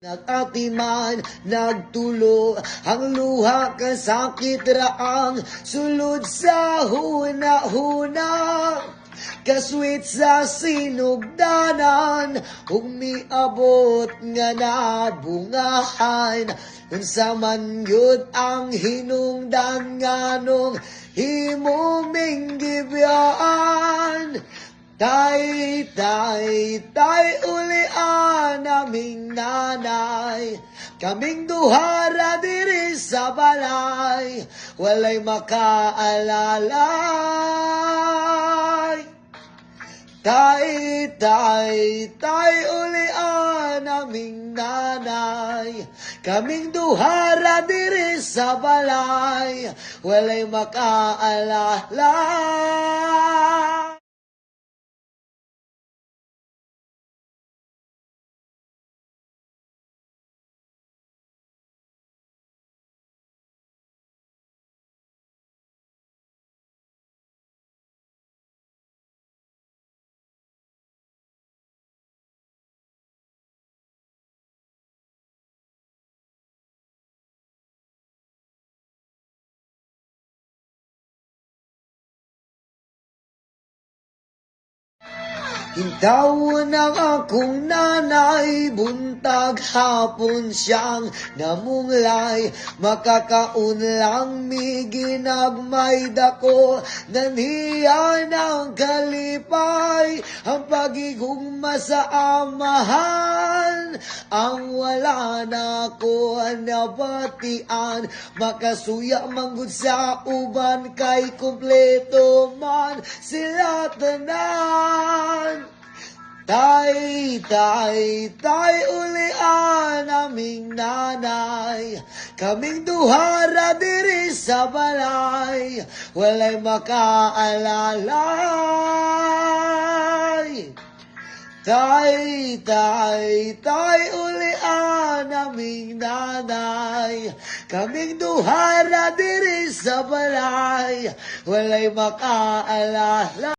Nagatiman, nagtulo, ang luha kasakit raang sulod sa huna-huna. Kaswit sa sinugdanan, umiabot nga nabungahan. Unsa man yun ang hinungdan nganong himong gibyaan. Tay, ulian naming nanay. Kaming duhara diri sa balay, walay makaalalay. Tay, ulian naming nanay. Kaming duhara diri sa balay, walay makaalalay. Hintaw ng akong nanay, buntag hapon siyang namunglay. Makakaon lang mi ginagmay dako, naniya ng kalipay. Ang pagigugma sa amahan, ang wala na ko nabatian. Makasuya manggod sa uban, kay kumpleto man sila tanan. Tay, ulian naming nanay. Kaming duhara diri sa balay, walay makaalalay. Tay, ulian naming nanay. Kaming duhara diri sa balay, walay makaalalay.